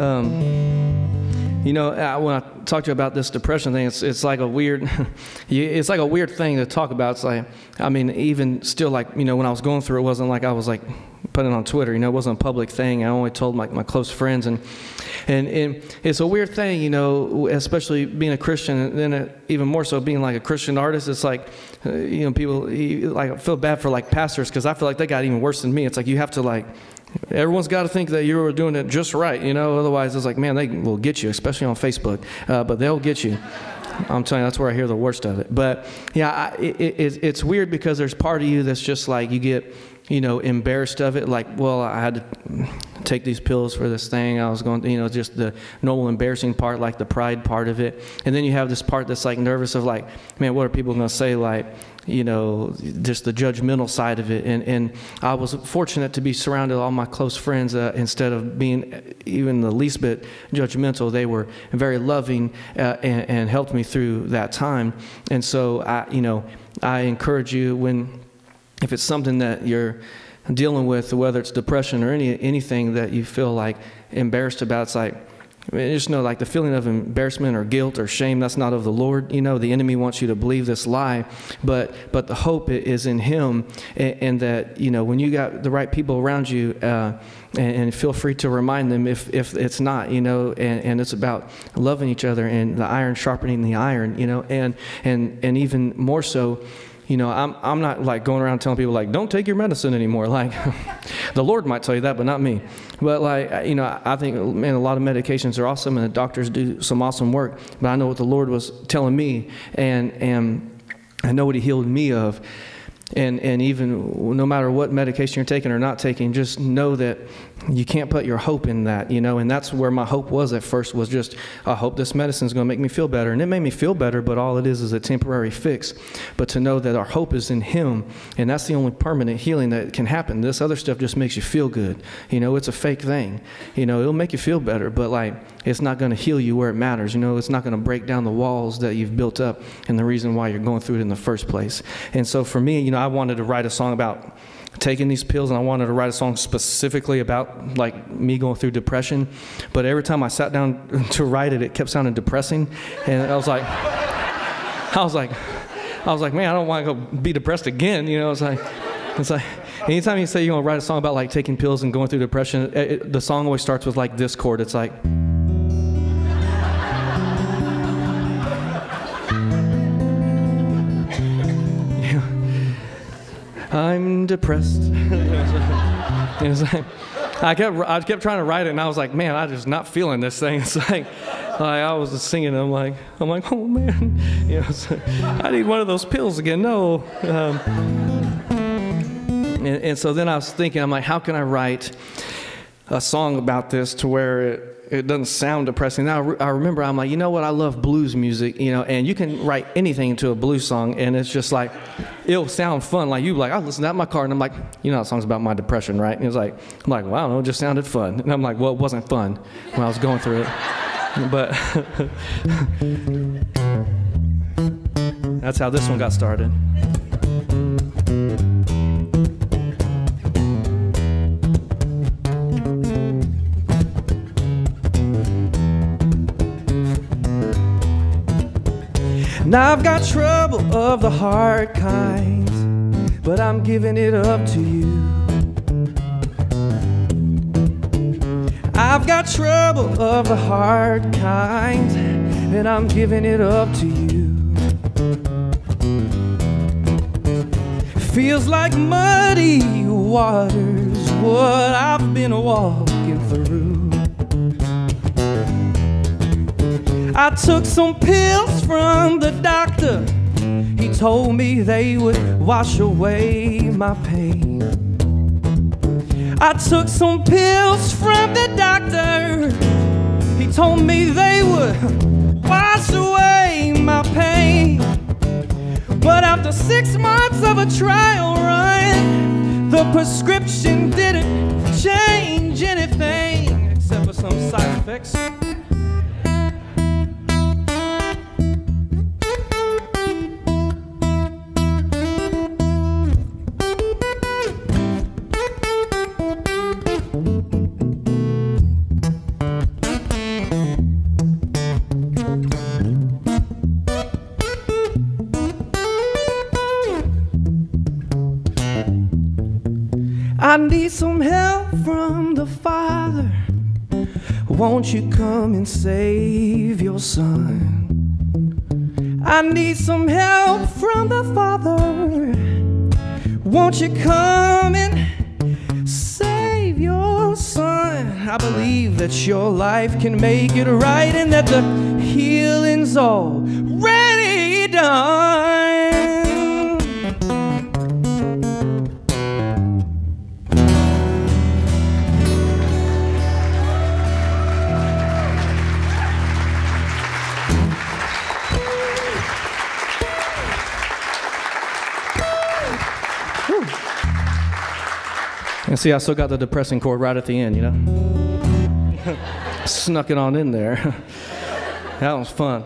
You know, when I talked to you about this depression thing, it's like a weird, it's like a weird thing to talk about. It's like, I mean, even still, like, you know, when I was going through it, wasn't like I was like putting it on Twitter. You know, it wasn't a public thing. I only told my close friends, and it's a weird thing, you know, especially being a Christian, and then even more so being like a Christian artist. It's like, you know, people like I feel bad for like pastors because I feel like they got even worse than me. It's like you have to like. Everyone's got to think that you're doing it just right, you know. Otherwise, it's like, man, they will get you, especially on Facebook. But they'll get you. I'm telling you, that's where I hear the worst of it. But yeah, it's weird because there's part of you that's just like you get, you know, embarrassed of it. Like, well, I had to take these pills for this thing. I was going, you know, just the normal embarrassing part, like the pride part of it. And then you have this part that's like nervous of like, man, what are people going to say? Like, you know, just the judgmental side of it. And I was fortunate to be surrounded by all my close friends. Instead of being even the least bit judgmental, they were very loving and helped me through that time. And so, I encourage you if it's something that you're dealing with, whether it's depression or anything that you feel like embarrassed about, it's like, I mean, just know, like, the feeling of embarrassment or guilt or shame, that's not of the Lord. You know, the enemy wants you to believe this lie, but the hope is in Him, and that, you know, when you got the right people around you, and feel free to remind them if it's not, you know, and it's about loving each other and the iron sharpening the iron, you know, and even more so, you know, I'm not like going around telling people like, don't take your medicine anymore. Like, the Lord might tell you that, but not me. But like, you know, I think, man, a lot of medications are awesome and the doctors do some awesome work. But I know what the Lord was telling me, and I know what He healed me of. And even no matter what medication you're taking or not taking, just know that you can't put your hope in that, you know. And that's where my hope was at first, was just, I hope this medicine is going to make me feel better. And it made me feel better, but all it is a temporary fix. But to know that our hope is in Him, and that's the only permanent healing that can happen. This other stuff just makes you feel good. You know, it's a fake thing. You know, it'll make you feel better, but like, it's not going to heal you where it matters. You know, it's not going to break down the walls that you've built up and the reason why you're going through it in the first place. And so for me, you know, I wanted to write a song about taking these pills, and I wanted to write a song specifically about like me going through depression. But every time I sat down to write it, it kept sounding depressing. And I was like, man, I don't want to go be depressed again. You know, it's like, anytime you say you're going to write a song about like taking pills and going through depression, the song always starts with like this chord. It's like, I'm depressed. It was like, I kept trying to write it, and I was like, man, I'm just not feeling this thing. It's like I was just singing, I'm like, oh man, you know, I need one of those pills again. No. And so then I was thinking, I'm like, how can I write a song about this to where it doesn't sound depressing? Now I remember, I'm like, you know what, I love blues music, you know, and you can write anything into a blues song, and it's just like, it'll sound fun. Like, you like, I listen to that in my car, and I'm like, you know, that song's about my depression, right? And it's like, I'm like, well, I don't know, it just sounded fun. And I'm like, well, it wasn't fun when I was going through it. But that's how this one got started. Now I've got trouble of the hard kind, but I'm giving it up to you. I've got trouble of the hard kind, and I'm giving it up to you. Feels like muddy waters, what I've been walking through. I took some pills from the doctor. He told me they would wash away my pain. I took some pills from the doctor. He told me they would wash away my pain. But after 6 months of a trial run, the prescription didn't change anything except for some side effects. I need some help from the Father. Won't you come and save your son? I need some help from the Father. Won't you come and save your son? I believe that your life can make it right and that the healing's already done. And see, I still got the depressing chord right at the end, you know? Snuck it on in there. That was fun.